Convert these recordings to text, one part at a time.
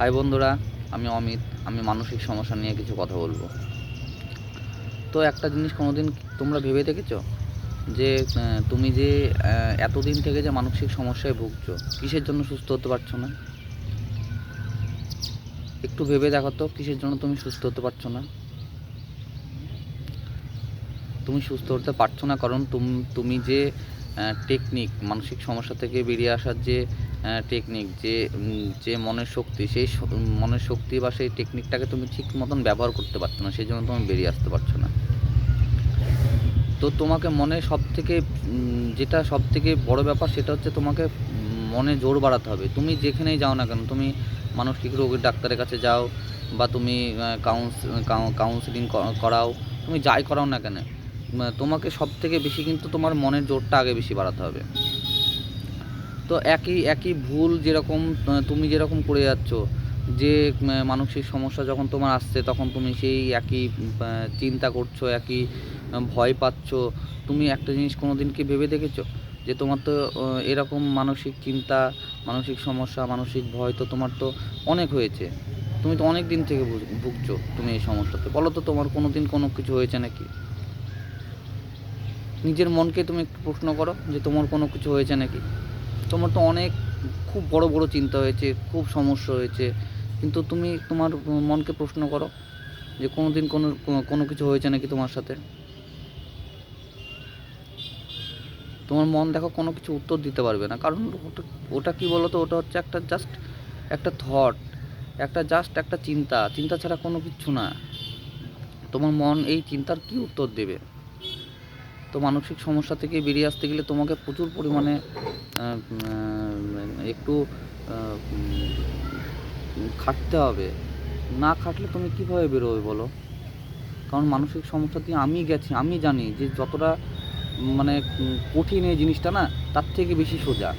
High বন্ধুরা, আমি অমিত। আমি মানসিক সমস্যা নিয়ে কিছু কথা বলবো। তো একটা জিনিস কোনোদিন তোমরা ভেবে দেখেছো যে তুমি যে এতদিন থেকে যে মানসিক সমস্যায় ভুগছো, কিসের জন্য সুস্থ হতে পারছো না? একটু ভেবে দেখো তো, কিসের জন্য তুমি সুস্থ হতে পারছো না? তুমি সুস্থ হতে পারছো না কারণ তুমি যে টেকনিক, মানসিক সমস্যা থেকে বেরিয়ে আসার যে টেকনিক, যে মনের শক্তি, সেই মনের শক্তি বা সেই টেকনিকটাকে তুমি ঠিক মতন ব্যবহার করতে পারছো না, সেই জন্য তুমি বেরিয়ে আসতে পারছো না। তো তোমাকে মনে সবথেকে যেটা সবথেকে বড় ব্যাপার, সেটা হচ্ছে তোমাকে মনে জোর বাড়াতে হবে। তুমি যেখানেই যাও না কেন, তুমি মানসিক রোগীর ডাক্তারের কাছে যাও বা তুমি কাউন্সিলিং করাও, তুমি যাই করাও না কেন, তোমাকে সবথেকে বেশি কিন্তু তোমার মনের জোরটা আগে বেশি বাড়াতে হবে। তো একই একই ভুল যেরকম তুমি যেরকম করে যাচ্ছ, যে মানসিক সমস্যা যখন তোমার আসছে তখন তুমি সেই একই চিন্তা করছো, একই ভয় পাচ্ছ। তুমি একটা জিনিস কোনো দিন কি ভেবে দেখেছো যে তোমার তো এরকম মানসিক চিন্তা, মানসিক সমস্যা, মানসিক ভয় তো তোমার তো অনেক হয়েছে। তুমি তো অনেক দিন থেকে ভুগছো তুমি এই সমস্যাতে। বলো তো, তোমার কোনো দিন কোনো কিছু হয়েছে নাকি? নিজের মনকে তুমি একটু প্রশ্ন করো যে তোমার কোনো কিছু হয়েছে নাকি। তোমার তো অনেক খুব বড় বড় চিন্তা হয়েছে, খুব সমস্যা হয়েছে, কিন্তু তুমি তোমার মনকে প্রশ্ন করো যে কোনো দিন কোনো কোনো কিছু হয়েছে নাকি তোমার সাথে। তোমার মন দেখো কোনো কিছু উত্তর দিতে পারবে না, কারণ ওটা ওটা কী বলো তো, ওটা হচ্ছে একটা জাস্ট একটা থট, একটা চিন্তা, চিন্তা ছাড়া কোনো কিচ্ছু না। তোমার মন এই চিন্তার কী উত্তর দেবে? তো মানসিক সমস্যা থেকে বেরিয়ে আসতে গেলে তোমাকে প্রচুর পরিমাণে একটু খাটতে হবে। না খাটলে তুমি কীভাবে বেরোবে বলো? কারণ মানসিক সমস্যা দিয়ে আমি গেছি, আমি জানি যে যতটা মানে কঠিন এই জিনিসটা না, তার থেকে বেশি সোজা।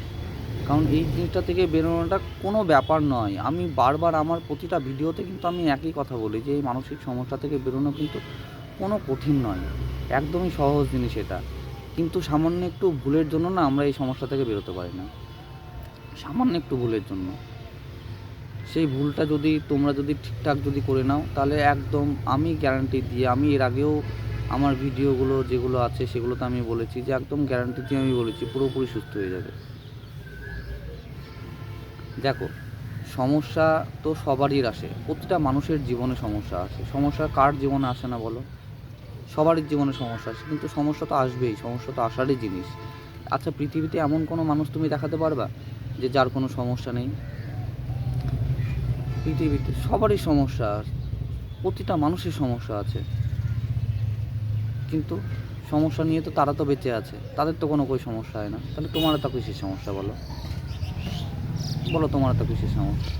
কারণ এই জিনিসটা থেকে বেরোনোটা কোনো ব্যাপার নয়। আমি বারবার আমার প্রতিটা ভিডিওতে কিন্তু আমি একই কথা বলি যে এই মানসিক সমস্যা থেকে বেরোনো কিন্তু কোনো কঠিন নয়, একদমই সহজ জিনিস এটা। কিন্তু সামান্য একটু ভুলের জন্য না আমরা এই সমস্যা থেকে বেরোতে পারি না। সামান্য একটু ভুলের জন্য, সেই ভুলটা যদি তোমরা যদি ঠিকঠাক যদি করে নাও, তাহলে একদম আমি গ্যারান্টি দিয়ে, আমি এর আগেও আমার ভিডিওগুলো যেগুলো আছে সেগুলোতে আমি বলেছি যে একদম গ্যারান্টি দিয়ে আমি বলেছি পুরোপুরি সুস্থ হয়ে যাবে। দেখো, সমস্যা তো সবারই আসে, প্রতিটা মানুষের জীবনে সমস্যা আসে। সমস্যা কার জীবনে আসে না বলো? সবারই জীবনে সমস্যা আসে, কিন্তু সমস্যা তো আসবেই, সমস্যা তো আসারই জিনিস। আচ্ছা, পৃথিবীতে এমন কোনো মানুষ তুমি দেখাতে পারবা যে যার কোনো সমস্যা নেই? পৃথিবীতে সবারই সমস্যা, প্রতিটা মানুষের সমস্যা আছে, কিন্তু সমস্যা নিয়ে তো তারা তো বেঁচে আছে, তাদের তো কোনো সমস্যা হয় না। তাহলে তোমার তো কিসের সমস্যা বলো? বলো, তোমার তো কিসের সমস্যা?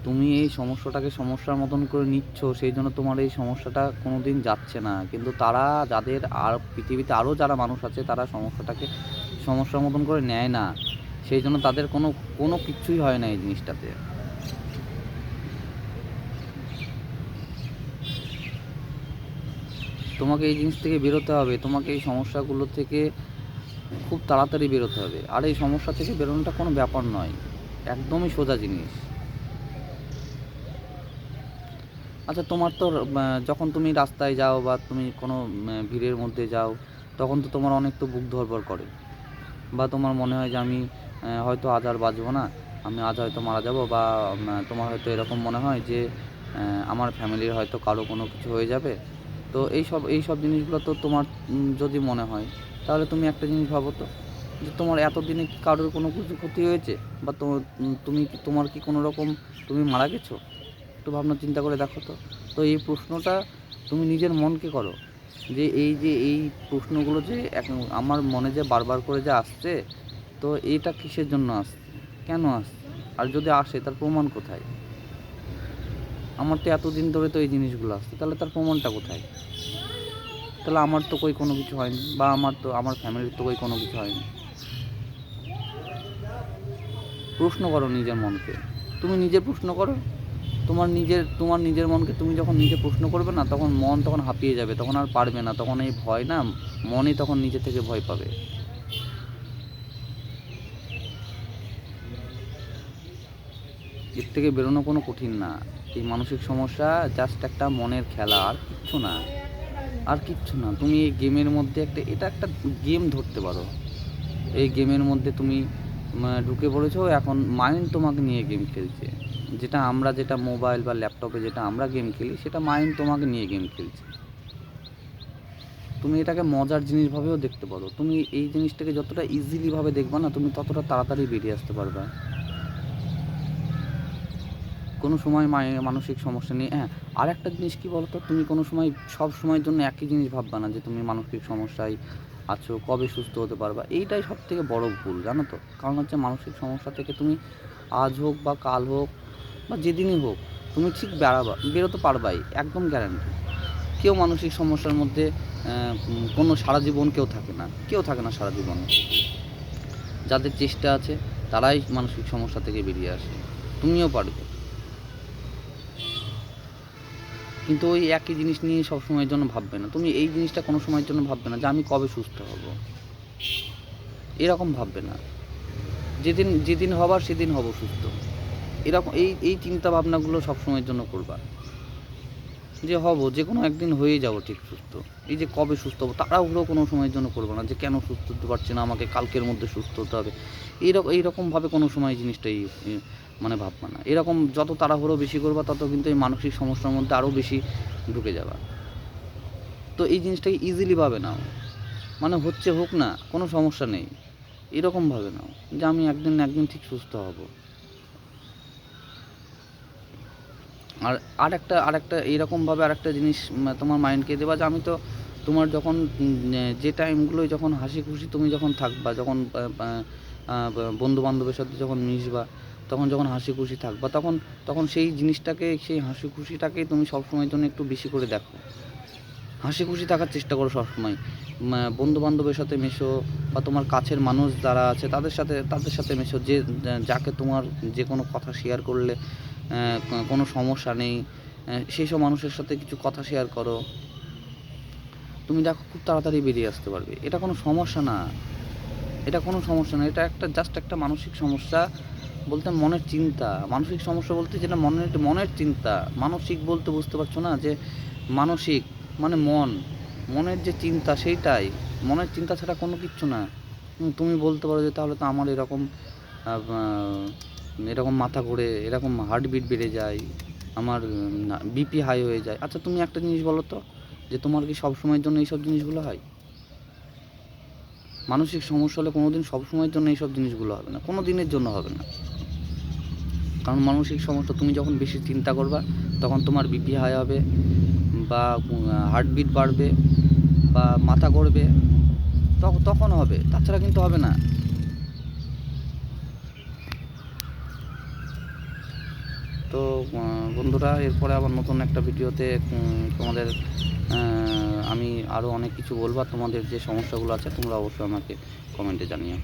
তুমি এই সমস্যাটাকে সমস্যার মতন করে নিচ্ছ, সেই জন্য তোমার এই সমস্যাটা কোনো দিন যাচ্ছে না। কিন্তু তারা, যাদের আর পৃথিবীতে আরও যারা মানুষ আছে, তারা সমস্যাটাকে সমস্যার মতন করে নেয় না, সেই জন্য তাদের কোনো কোনো কিচ্ছুই হয় না এই জিনিসটাতে। তোমাকে এই জিনিস থেকে বেরোতে হবে, তোমাকে এই সমস্যাগুলো থেকে খুব তাড়াতাড়ি বেরোতে হবে। আর এই সমস্যা থেকে বেরোনোটা কোনো ব্যাপার নয়, একদমই সোজা জিনিস। আচ্ছা, তোমার তো যখন তুমি রাস্তায় যাও বা তুমি কোনো ভিড়ের মধ্যে যাও, তখন তো তোমার অনেক তো বুক ধড়ফড় করে, বা তোমার মনে হয় যে আমি হয়তো আজ আর বাঁচবো না, আমি আজ হয়তো মারা যাব, বা তোমার হয়তো এরকম মনে হয় যে আমার ফ্যামিলির হয়তো কারো কোনো কিছু হয়ে যাবে। তো এই সব জিনিসগুলো তো তোমার যদি মনে হয়, তাহলে তুমি একটা জিনিস ভাবো তো, যে তোমার এতদিনে কি কারোর কোনো কিছু ক্ষতি হয়েছে? বা তোমার কি কোনো রকম তুমি মারা গেছো? একটু ভাবনা চিন্তা করে দেখো তো। তো এই প্রশ্নটা তুমি নিজের মনকে করো, যে এই প্রশ্নগুলো যে আমার মনে যে বারবার করে যে আসছে, তো এইটা কিসের জন্য আসছে, কেন আসছে? আর যদি আসে, তার প্রমাণ কোথায়? আমার তো এতদিন ধরে তো এই জিনিসগুলো আসছে, তাহলে তার প্রমাণটা কোথায়? তাহলে আমার তো কোনো কিছু হয়নি, বা আমার ফ্যামিলির তো কোনো কিছু হয়নি। প্রশ্ন করো নিজের মনকে, তুমি নিজে প্রশ্ন করো। তোমার নিজের মনকে তুমি যখন নিজে প্রশ্ন করবে না, তখন মন তখন হাঁপিয়ে যাবে, তখন আর পারবে না, তখন এই ভয় না, মনই তখন নিজে থেকে ভয় পাবে। এর থেকে বেরোনো কোনো কঠিন না। এই মানসিক সমস্যা জাস্ট একটা মনের খেলা, আর কিচ্ছু না, আর কিচ্ছু না। তুমি এই গেমের মধ্যে এটা একটা গেম ধরতে পারো। এই গেমের মধ্যে তুমি ঢুকে পড়েছো, এখন মাইন্ড তোমাকে নিয়ে গেম খেলছে। যেটা মোবাইল বা ল্যাপটপে যেটা আমরা গেম খেলি, সেটা মাইন্ড তোমাকে নিয়ে গেম খেলছে। তুমি এটাকে মজার জিনিসভাবেও দেখতে পারো। তুমি এই জিনিসটাকে যতটা ইজিলিভাবে দেখবা না, তুমি ততটা তাড়াতাড়ি বেরিয়ে আসতে পারবে। কোনো সময় মানসিক সমস্যা নিয়ে, হ্যাঁ, আর একটা জিনিস কী বলো তো, তুমি কোনো সময় সব সময়ের জন্য একই জিনিস ভাববা না যে তুমি মানসিক সমস্যায় আছো, কবে সুস্থ হতে পারবা। এইটাই সবথেকে বড় ভুল, জানো তো? কারণ হচ্ছে মানসিক সমস্যা থেকে তুমি আজ হোক বা কাল হোক বা যেদিনই হোক, তুমি ঠিক বেরোতে পারবাই, একদম গ্যারান্টি। কেউ মানসিক সমস্যার মধ্যে কোনো সারা জীবন কেউ থাকে না সারা জীবন। যাদের চেষ্টা আছে তারাই মানসিক সমস্যা থেকে বেরিয়ে আসে। তুমিও পারবে। কিন্তু ওই একই জিনিস নিয়ে সবসময়ের জন্য ভাববে না। তুমি এই জিনিসটা কোনো সময়ের জন্য ভাববে না যে আমি কবে সুস্থ হব, এরকম ভাববে না। যেদিন হবার সেদিন হব সুস্থ, এরকম এই চিন্তা ভাবনাগুলো সবসময়ের জন্য করবা যে হব, যে কোনো একদিন হয়ে যাব ঠিক সুস্থ। এই যে কবে সুস্থ হবো তাড়াহুড়ো কোনো সময়ের জন্য করবো না যে কেন সুস্থ হতে পারছি না, আমাকে কালকের মধ্যে সুস্থ হতে হবে। এইরকমভাবে কোনো সময় জিনিসটাই মানে ভাববা না। এরকম যত তাড়াহুড়ো বেশি করবা, তত কিন্তু এই মানসিক সমস্যার মধ্যে আরও বেশি ঢুকে যাবা। তো এই জিনিসটাকে ইজিলি ভাবে নাও, মানে হচ্ছে হোক না, কোনো সমস্যা নেই, এরকমভাবে নাও যে আমি একদিন ঠিক সুস্থ হব। আর আরেকটা এইরকমভাবে আরেকটা জিনিস তোমার মাইন্ডকে দেবা যে আমি তো তোমার যখন যে টাইমগুলোয় যখন হাসি খুশি তুমি যখন থাকবা, যখন বন্ধু বান্ধবের সাথে যখন মিশবা, তখন যখন হাসি খুশি থাকবা, তখন সেই জিনিসটাকে, সেই হাসি খুশিটাকেই তুমি সবসময়ের জন্য একটু বেশি করে দেখো। হাসি খুশি থাকার চেষ্টা করো সবসময়। বন্ধু বান্ধবের সাথে মেশো, বা তোমার কাছের মানুষ যারা আছে তাদের সাথে মেশো, যাকে তোমার যে কোনো কথা শেয়ার করলে কোনো সমস্যা নেই, সেই সব মানুষের সাথে কিছু কথা শেয়ার করো। তুমি দেখো খুব তাড়াতাড়ি বেরিয়ে আসতে পারবে। এটা কোনো সমস্যা না, এটা জাস্ট একটা মানসিক সমস্যা বলতে মনের চিন্তা। মানসিক সমস্যা বলতে যেটা মনের চিন্তা। মানসিক বলতে বুঝতে পারছো না যে মানসিক মানে মনের যে চিন্তা, সেইটাই। মনের চিন্তা ছাড়া কোনো কিচ্ছু না। তুমি বলতে পারো যে তাহলে তো আমার এরকম মাথা ঘোরে, এরকম হার্টবিট বেড়ে যায়, আমার বিপি হাই হয়ে যায়। আচ্ছা তুমি একটা জিনিস বলো তো, যে তোমার কি সব সময়ের জন্য এইসব জিনিসগুলো হয়? মানসিক সমস্যা হলে কোনো দিন সবসময়ের জন্য এইসব জিনিসগুলো হবে না, কোনো দিনের জন্য হবে না। কারণ মানসিক সমস্যা, তুমি যখন বেশি চিন্তা করবা, তখন তোমার বিপি হাই হবে, বা হার্টবিট বাড়বে, বা মাথা ঘুরবে, তখন হবে, তাছাড়া কিন্তু হবে না। তো বন্ধুরা, এরপরে আবার নতুন একটা ভিডিওতে তোমাদের আমি আরও অনেক কিছু বলবো। তোমাদের যে সমস্যাগুলো আছে তোমরা অবশ্যই আমাকে কমেন্টে জানিও।